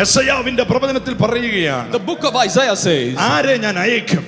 യെശയ്യാവിന്റെ പ്രവചനത്തിൽ പറയുകയാണ്, The book of Isaiah says, ആരെ ഞാൻ അയക്കും?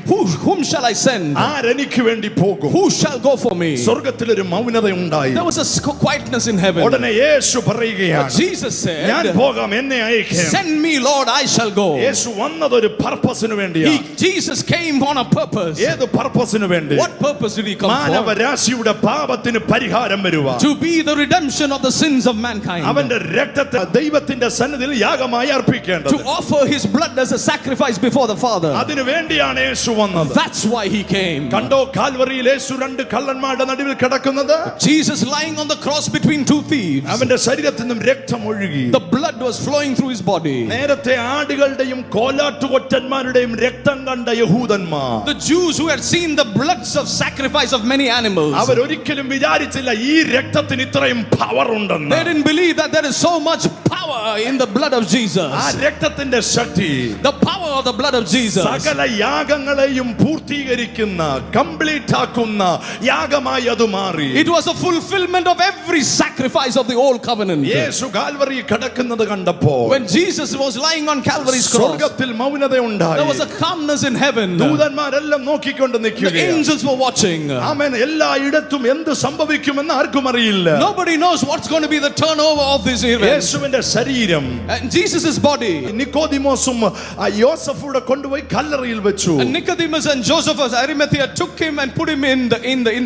Whom shall I send? ആരെനിക്ക് വേണ്ടി പോകും? Who shall go for me? സ്വർഗ്ഗത്തിൽ ഒരു മൗനത ഉണ്ടായി. There was a quietness in heaven. ഉടനെ യേശു പറയുകയാണ്, Jesus said, ഞാൻ പോകാം, എന്നെ അയക്കണം. Send me, Lord, I shall go. യേശു വന്നത് ഒരു പർപ്പസിന് വേണ്ടിയാണ്. Jesus came on a purpose. ഏത് പർപ്പസിന് വേണ്ടി? What purpose did he come for? മാനവരാശിയുടെ പാപത്തിന് പരിഹാരം വരുവാൻ. To be the redemption of the sins of mankind. അവന്റെ രക്തത്തെ ദൈവത്തിന്റെ സന്നിധിയിൽ യാഗമായി അർപ്പിക്കേണ്ടത്. To offer his blood as a sacrifice before the Father. അതിനു വേണ്ടിയാണ് യേശു വന്നത്. That's why he came. കണ്ടോ കാൽവറിയിൽ യേശു രണ്ട് കള്ളന്മാരുടെ നടുവിൽ കിടക്കുന്നത്? Jesus lying on the cross between two thieves. അവന്റെ ശരീരത്തിൽ നിന്നും രക്തം ഒഴുകി. The blood was flowing through his body. നേരത്തെ ആടുകളുടെയും കോലാട്ടുകൊറ്റന്മാരുടെയും രക്തം കണ്ട യഹൂദന്മാർ, The Jews who had seen the bloods of sacrifice of many animals, അവരൊരിക്കലും വിചാരിച്ചില്ല ഈ രക്തത്തിന് ഇത്രയും പവർ ഉണ്ടെന്ന്. they didn't believe that there is so much power in the blood of Jesus. ആ രക്തത്തിന്റെ ശക്തി, The power of the blood of Jesus, സകല യാഗങ്ങളെയും പൂർത്തീകരിക്കുന്ന, complete ആക്കുന്ന യാഗമായി അത് മാറി. it was a fulfillment of every sacrifice of the old covenant. Yeshu Calvary കിടക്കുന്നത് കണ്ടപ്പോൾ When Jesus was lying on Calvary's cross, സ്വർഗ്ഗത്തിൽ മൗനത ഉണ്ടായി. there was a calmness in heaven. ദൂതന്മാരെല്ലാം നോക്കിക്കൊണ്ട് The നിൽക്കുകയാണ്. angels were watching. ആമേൻ. എല്ലായിടത്തും എന്ത് സംഭവിക്കുമെന്ന് ആർക്കും അറിയില്ല. Nobody knows what's going to be the turnover of this event. യേശുവിന്റെ ശരീരം And Jesus' body, നിക്കോദിമോസും യോസഫൂടെ കൊണ്ടുപോയി കല്ലറയിൽ വെച്ചു. and Nicodemus and Joseph of Arimathea took him and put him in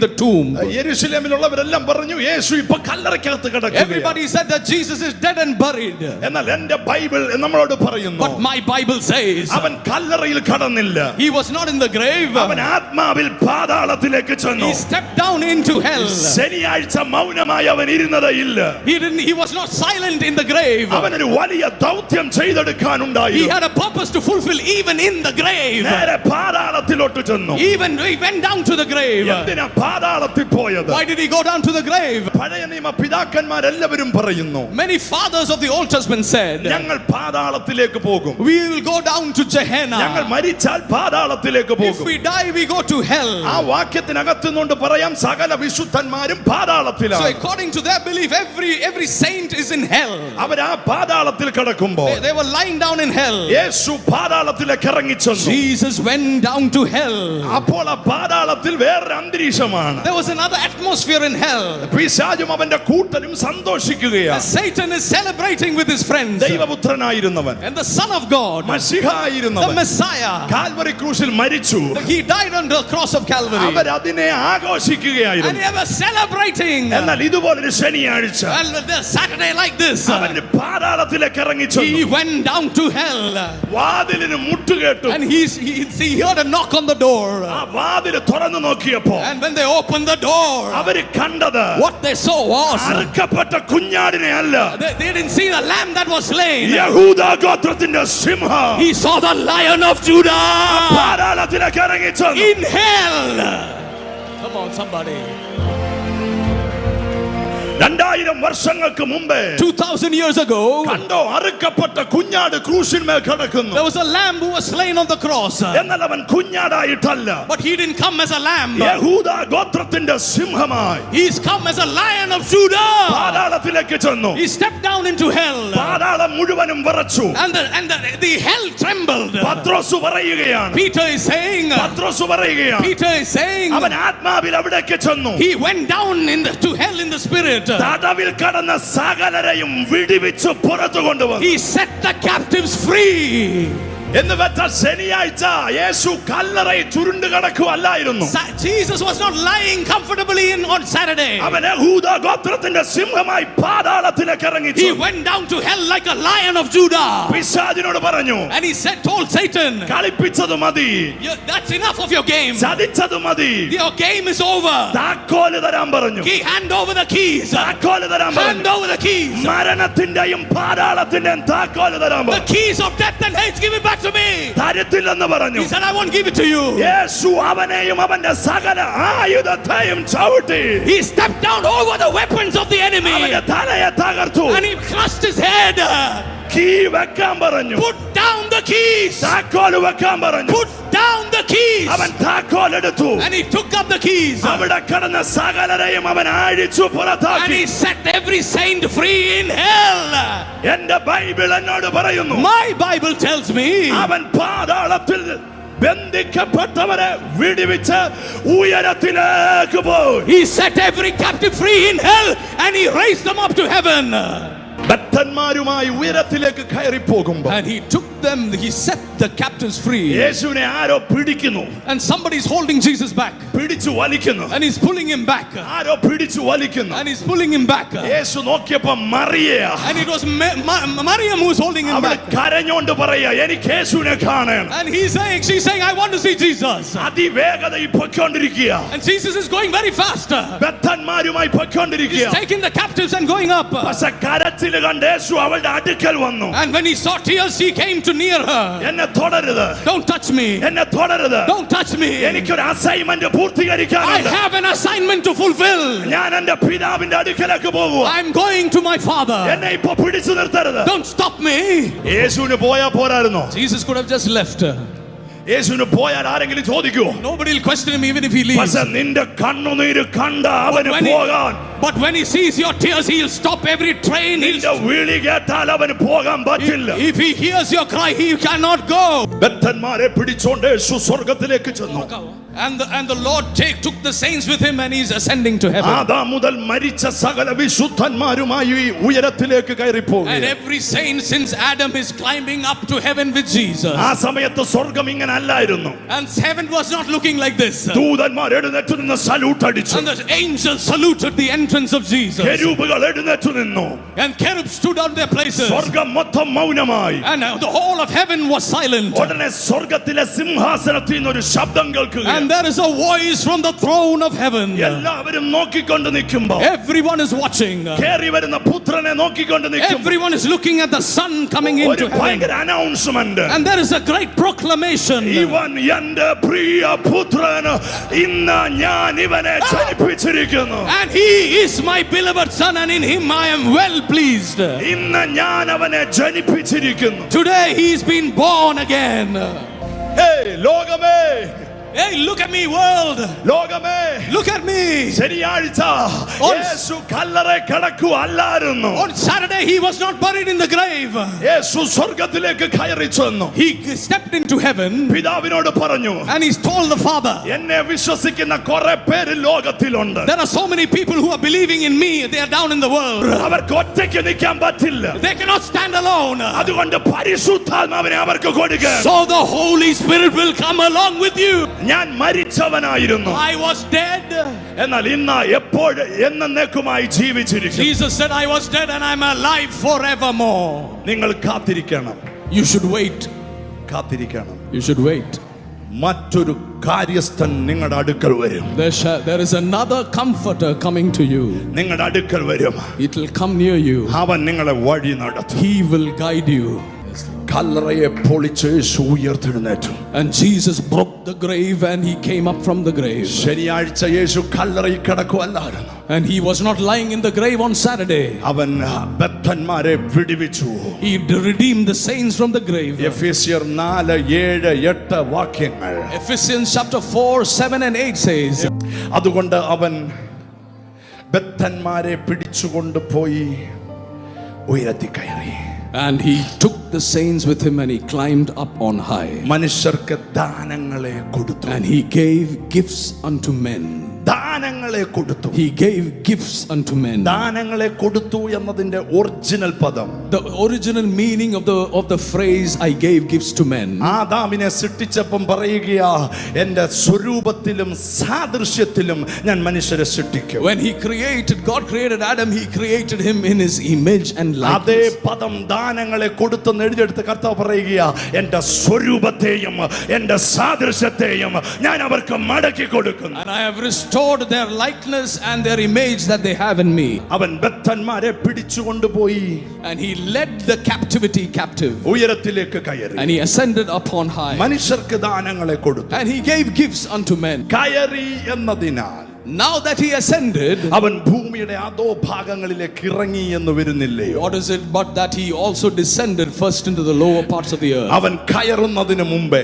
the tomb. യെരൂശലേമിലുള്ളവരെല്ലാം പറഞ്ഞു യേശു ഇപ്പോ കല്ലറയ്ക്കകത്ത് കിടക്കുകയാണ്. Everybody said that Jesus is dead and buried. എന്നാൽ എൻ്റെ ബൈബിൾ നമ്മളോട് പറയുന്നു, But my Bible says അവൻ കല്ലറയിൽ കടന്നില്ല. he was not in the grave. അവൻ ആത്മാവിൽ പാതാളത്തിലേക്ക് ചെന്നു. He stepped down into hell. ശനിയാഴ്ച മൗനമായി അവൻ ഇരുന്നതേയില്ല. He was not silent in the grave. അവനൊരു വലിയ ദൗത്യം ചെയ്തെടുക്കാനുണ്ടായി. He had a purpose to fulfill even in the grave. നേരെ പാതാളത്തിലോട്ട് ചെന്നു. Even he went down to the grave. എന്തിനാ പാതാളത്തിൽ പോയത്? Why did he go down to the grave? പഴയ നിയമ പിതാക്കന്മാരെല്ലാവരും പറയുന്നു, Many fathers of the Old Testament said, ഞങ്ങൾ പാതാളത്തിലേക്ക് പോകും. we will go down to ഞങ്ങൾ Gehenna. മരിച്ചാൽ പാതാളത്തിലേക്ക് If പോകും. we die, we go to hell. ആ വാക്യത്തിനകത്തുനിന്നുകൊണ്ട് പറയാം സകല വിശുദ്ധന്മാരും So പാതാളത്തിലാണ്. according to their belief, every saint is in hell. അവർ ആ പാതാളത്തിൽ കിടക്കുമ്പോൾ They were lying down in hell. Yeshu പാതാളത്തിലേക്ക് ഇറങ്ങിച്ചെന്നു. Jesus went down to hell. അപ്പോൾ ആ പാതാളത്തിൽ വേറൊരു അന്തരീക്ഷമാണ്. There was another atmosphere in hell. പിശാചും അവന്റെ കൂട്ടരും സന്തോഷിക്കുകയാണ്. Satan is celebrating with his friends. ദൈവപുത്രനായിരുന്നവൻ, And the Son of God, മശിഹ the ആയിരുന്നവൻ, Messiah, Calvary ക്രൂശിൽ മരിച്ചു. he died on the cross of Calvary. അവർ അതിനെ And ആഘോഷിക്കുകയായിരുന്നു. they were celebrating. എന്നാൽ ഇതുപോലൊരു ശനിയാഴ്ച And the Saturday like this, അവന് പാതാളത്തിലേക്ക് ഇറങ്ങിച്ചെന്നു. he went down to hell. വാതിലിന് മുട്ടുകേട്ടു. And he heard a knock on the door. ആ വാതിൽ തുറന്നു നോക്കിയപ്പോ And when they opened the door, അവര് കണ്ടത് what they saw was, അറുക്കപ്പെട്ട കുഞ്ഞാടിനെ അല്ല, they didn't see the lamb that was slain. യഹൂദ ഗോത്രത്തിന്റെ സിംഹം He saw the Lion of Judah പാതാളത്തിലേക്ക് ഇറങ്ങിച്ചെന്നു. in hell. Come on, somebody. 2000 വർഷങ്ങൾക്ക് മുമ്പേ 2000 years ago, കണ്ടോ അറുക്കപ്പെട്ട കുഞ്ഞാട് ക്രൂശിന്മേൽ കിടക്കുന്നു. there was a lamb who was slain on the cross. എന്നാൽ അവൻ കുഞ്ഞാടായിട്ടല്ല, But he didn't come as a lamb. യഹൂദ ഗോത്രത്തിന്റെ സിംഹമായി He's come as a Lion of Judah. പാതാളത്തിലേക്ക് ചെന്നു. He stepped down into hell. പാതാളം മുഴുവനും വിറച്ചു. And the hell trembled. പത്രോസ് പറയുകയാണ്, Peter is saying, പത്രോസ് പറയുകയാണ്, Peter is saying, അവൻ ആത്മാവിൽ അവിടേക്ക് ചെന്നു. he went down to hell in the spirit. തടവിൽ കടന്ന സകലരെയും വിടുവിച്ച് പുറത്തു കൊണ്ടുവന്നു. He set the captives free. എന്ന് വെച്ചാൽ ശനിയാഴ്ച യേശു കല്ലറയിൽ ചുരുണ്ടു കിടക്കുകയല്ലായിരുന്നു. Jesus was not lying comfortably on Saturday. അവൻ യഹൂദ ഗോത്രത്തിന്റെ സിംഹമായി പാതാളത്തിലേക്ക് ഇറങ്ങി. He went down to hell like a Lion of Judah. പിശാചിനോട് പറഞ്ഞു, And he told Satan, കളിപ്പിച്ചത് മതി, that's enough of your game. ചതിച്ചത് മതി, Your game is over. താക്കോല് തരാൻ പറഞ്ഞു. Hand over the keys. താക്കോല് തരാൻ പറഞ്ഞു. Hand over the keys. മരണത്തിന്റെയും പാതാളത്തിന്റെയും താക്കോല് തരാൻ The പറഞ്ഞു. keys of death and hate, give it back to me. തരത്തില്ലെന്ന് പറഞ്ഞു. He said, I won't give it to you. യേശു അവനെയും അവന്റെ സകല ആയുധത്തെയും ചവിട്ടി. He stepped down over the weapons of the enemy. അവന്റെ തലയെ തകർത്തു. And he crushed his head. കീ വെക്കാൻ പറഞ്ഞു. Put down the the keys. താക്കോൽ വെക്കാൻ പറഞ്ഞു. Put down the keys. അവൻ താക്കോൽ എടുത്തു. And he took up the keys. അവിടെ കിടന്ന സകലരെയും അവൻ അഴിച്ചു And പുറത്താക്കി. he set every saint free in hell. എന്റെ ബൈബിൾ എന്നോട് പറയുന്നു, My Bible tells me അവൻ പാതാളത്തിൽ ബന്ധിക്കപ്പെട്ടവരെ വിടുവിച്ച് ഉയരത്തിലേക്ക് പോയി. he set every captive free in hell and he raised them up to heaven. ബദ്ധന്മാരുമായി ഉയരത്തിലേക്ക് കയറി പോകുമ്പോൾ And he took them, he set the captives free. യേശുവിനെ ആരോ പിടിക്കുന്നു, And somebody's holding Jesus back. പിടിച്ചു വലിക്കുന്നു. And he's pulling him back. ആരോ പിടിച്ചു വലിക്കുന്നു. And he's pulling him back. യേശു നോക്കിയപ്പോ മറിയയാ. And it was Maryam who's holding him അവൾ back. കരഞ്ഞോണ്ട് പറയാ, എനിക്ക് യേശുവിനെ കാണണം. And she's saying, I want to see Jesus. അതിവേഗതയിൽ പൊയ്ക്കൊണ്ടിരിക്കുക. And Jesus is going very fast. ബദ്ധന്മാരുമായി പൊയ്ക്കൊണ്ടിരിക്കുക. He's taking the captives and going up. പക്ഷെ കരച്ചിൽ കണ്ട് യേശു അവളുടെ അടുക്കൽ വന്നു. And when he saw tears, he came to near her. എന്നെ തൊടരുത്, Don't touch me. എന്നെ തൊടരുത്. Don't touch me. എനിക്കൊരു assignment I പൂർത്തീകരിക്കാനുണ്ട്. have an assignment to fulfill. ഞാൻ എന്റെ പിതാവിന്റെ അടുക്കലേക്ക് പോകുക. I'm going to my Father. എന്നെ ഇപ്പൊ പിടിച്ചു നിർത്തരുത്. Don't stop me. യേശുവിന് പോയാ പോരായിരുന്നോ? Jesus could have just left her. യേശുവിന് പോയാൽ ആരെങ്കിലും ചോദിക്കുവോ? Nobody will question him even if he leaves. പക്ഷെ നിന്റെ കണ്ണുനീര് കണ്ട അവന് പോകാൻ, But when he sees your tears, he'll stop every train. നിന്റെ വിളി കേട്ടാൽ അവന് പോകാൻ പറ്റില്ല. If he hears your cry, he cannot go. ബദ്ധന്മാരെ പിടിച്ചോണ്ട് യേശു സ്വർഗ്ഗത്തിലേക്ക് ചെന്നു. And the Lord took the saints with him and he's ascending to heaven. Adam മുതൽ മരിച്ച സകല വിശുദ്ധന്മാരുമായി ഉയരത്തിലേക്ക് കയറി And പോകും. every saint since Adam is climbing up to heaven with Jesus. ആ സമയത്ത് സ്വർഗ്ഗം ഇങ്ങനെ അല്ലായിരുന്നു. And heaven was not looking like this. ദൂതന്മാർ എഴുന്നേറ്റ് നിന്ന് സല്യൂട്ട് അടിച്ചു. And the angels saluted the entrance of Jesus. കെരൂബുകൾ എഴുന്നേറ്റ് നിന്നു. And cherubs stood on their places. സ്വർഗ്ഗം മൊത്തം മൗനമായി. And the whole of heaven was silent. ഉടനെ സ്വർഗ്ഗത്തിലെ സിംഹാസനത്തിൽ നിന്ന് ഒരു ശബ്ദം കേൾക്കുക. And there is a voice from the throne of heaven. എല്ലാവരും നോക്കിക്കൊണ്ട് നിൽക്കുമ്പോൾ, Everyone is watching. കേറി വരുന്ന പുത്രനെ നോക്കിക്കൊണ്ട് നിൽക്കുമ്പോൾ Everyone is looking at the Son coming into ഒരു heaven. ഭയങ്കര announcement. And there is a great proclamation. ഇവൻ എന്റെ പ്രിയ പുത്രൻ, ഇന്ന് ഞാൻ ഇവനെ ജനിപ്പിച്ചിരിക്കുന്നു. And he is my beloved Son, and in him I am well pleased. ഇന്ന് ഞാൻ അവനെ ജനിപ്പിച്ചിരിക്കുന്നു. Today he's been born again. Hey Lokame, Hey, look at me, world. Lokame, Look at me. ശനിയാഴ്ച യേശു കല്ലറ കിടക്കുകയല്ലായിരുന്നു. On Saturday he was not buried in the grave. യേശു സ്വർഗ്ഗത്തിലേക്ക് കയറി ചെന്നു. He stepped into heaven പിതാവിനോട് പറഞ്ഞു, and he's told the Father, എന്നെ വിശ്വസിക്കുന്ന കുറെ പേര് ലോകത്തിലുണ്ട്. there are so many people who are believing in me. They are down in the world. അവർക്ക് ഒറ്റയ്ക്ക് നിൽക്കാൻ പറ്റില്ല. They cannot stand alone. അതുകൊണ്ട് പരിശുദ്ധാത്മാവിനെ അവർക്ക് കൊടുക്കുക. So the Holy Spirit will come along with you. ഞാൻ മരിച്ചവനായിരുന്നു, I was dead. എന്നാൽ ഇന്ന് എപ്പോഴും എന്നേക്കുമായി ജീവിച്ചിരിക്കും. Jesus said, I was dead and I'm alive forevermore. നിങ്ങൾ കാത്തിരിക്കണം, You should wait. കാത്തിരിക്കണം. You should wait. മറ്റൊരു കാര്യസ്ഥൻ നിങ്ങളുടെ അടുക്കൽ വരും. There is another comforter coming to you. നിങ്ങളുടെ അടുക്കൽ വരും. It will come near you. അവൻ നിങ്ങളെ വഴി നടത്തും. He will guide you. കല്ലറയെ പൊളിച്ച് യേശു ഉയർത്തെഴുന്നേറ്റു. And Jesus broke the grave and he came up from the grave. ശനിയാഴ്ച യേശു കല്ലറയിൽ കിടക്കുകയല്ലായിരുന്നു. And he was not lying in the grave on Saturday. അവൻ ബദ്ധന്മാരെ വിടുവിച്ചു. He redeemed the saints from the grave. എഫെസ്യർ 4:7-8 വാക്യങ്ങൾ. Ephesians chapter 4:7-8 says. അതുകൊണ്ട് അവൻ ബദ്ധന്മാരെ പിടിച്ചുകൊണ്ട് പോയി ഉയരത്തിൽ കയറി. And he took the saints with him and he climbed up on high. മനുഷ്യർക്ക് ദാനങ്ങളെ കൊടുത്തു. And he gave gifts unto men. ദാനങ്ങളെ കൊടുത്തു. He gave gifts unto men. ദാനങ്ങളെ കൊടുത്തു എന്നതിന്റെ ഒറിജിനൽ പദം, The original meaning of the phrase I gave gifts to men. ആദാമിനെ സൃഷ്ടിച്ചപ്പം പറയുകയാ, എന്റെ സ്വരൂപത്തിലും സാദൃശ്യത്തിലും ഞാൻ മനുഷ്യരെ സൃഷ്ടിക്കും. When God created Adam, he created him in his image and അതേ likeness. പദം ദാനങ്ങളെ കൊടുത്തെന്ന് എഴുതിയെടുത്ത് കർത്താവ് പറയുകയാ, എന്റെ സ്വരൂപത്തെയും എന്റെ സാദൃശ്യത്തെയും ഞാൻ അവർക്ക് മടക്കി കൊടുക്കുന്നു. And I have restored their likeness and their image that they have in me. അവൻ ബദ്ധന്മാരെ പിടിച്ചുകൊണ്ടുപോയി And he led the captivity captive. ഉയരത്തിലേക്ക് കയറി. And he ascended upon high. മനുഷ്യർക്ക് ദാനങ്ങളെ കൊടുത്തു. And he gave gifts unto men. കയറി എന്നതിനാൽ Now that he ascended, അവൻ ഭൂമിയുടെ അധോ ഭാഗങ്ങളിലേക്ക് ഇറങ്ങി എന്ന് വരുന്നില്ലയോ? what is it but that he also descended first into the lower parts of the earth? അവൻ കയറുന്നതിന് മുമ്പേ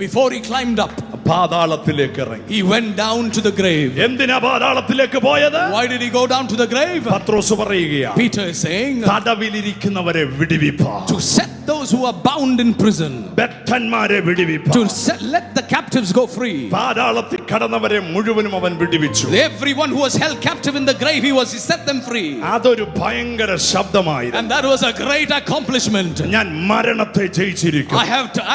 Before he climbed up, പാതാളത്തിലേക്ക് ഇറങ്ങി. he went down to the grave. എന്തിനാ പാതാളത്തിലേക്ക് പോയത്? Why did he go down to the grave? പത്രോസ് പറയുകയാ, Peter is saying, തടവിലിരിക്കുന്നവരെ വിടുവിപ്പാൻ, to set those who are bound in prison, ബദ്ധന്മാരെ വിടുവിപ്പാൻ, to let the captives go free. പാതാളത്തിൽ കടന്നവരെ മുഴുവനും അവൻ വിടുവിച്ചു. Everyone who was held captive in the grave, he set them free. അതൊരു ഭയങ്കര ശബ്ദമായിരുന്നു. And that was a great accomplishment. ഞാൻ മരണത്തെ ജയിച്ചിരിക്കുന്നു.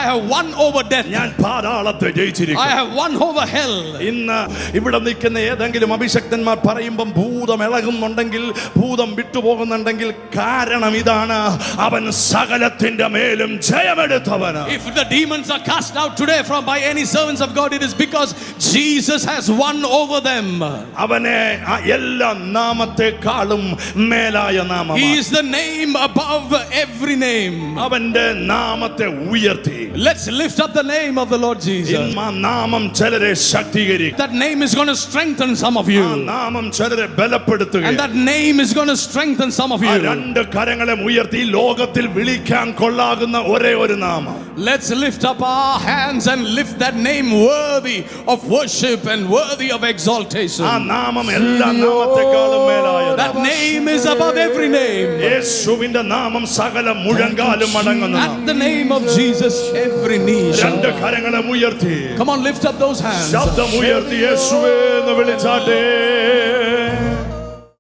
I have won over death. ഞാൻ പാതാളത്തെ ജയിച്ചിരിക്കുന്നു. I have won over hell. ഇന്ന് ഇവിടെ നിൽക്കുന്ന ഏതെങ്കിലും അഭിഷക്തന്മാർ പറയുമ്പം ഭൂതം ഇളകുന്നുണ്ടെങ്കിൽ, ഭൂതം വിട്ടുപോകുന്നുണ്ടെങ്കിൽ കാരണം ഇതാണ്, അവൻ സകലത്തിന്റെ മേലും ജയമെടുത്തവന്. If the demons are cast out today by any servants of God, it is because Jesus has won over them. അവനെ എല്ലാ നാമത്തെക്കാളും മേലായ നാമം. He is the name above every name. അവന്റെ നാമത്തെ ഉയർത്തി. Let's lift up the name of the Lord Jesus. നാമം ചിലരെ ശക്തീകരിക്കും. That name is going to strengthen some of you. നാമം ചിലരെ ബലപ്പെടുത്തുക. And that name is going to strengthen some of you. രണ്ട് കരങ്ങളെ ഉയർത്തി ലോകത്തിൽ വിളിക്കാൻ കൊള്ളാകുന്ന ഒരേ ഒരു നാമം. Let's lift up our hands and lift that name worthy of worship and worthy of exaltation. ആ നാമം എല്ലാ നാമത്തെക്കാളും മേലായത്. That name is above every name. യേശുവിന്റെ നാമം സകല മുഴങ്കാലും മടങ്ങുന്നു. At the name of Jesus every knee shall രണ്ട് കരങ്ങളെ ഉയർത്തി. Come on, lift up those hands. ശബ്ദം ഉയർത്തി യേശുവേ എന്ന് വിളിച്ചാട്ടെ.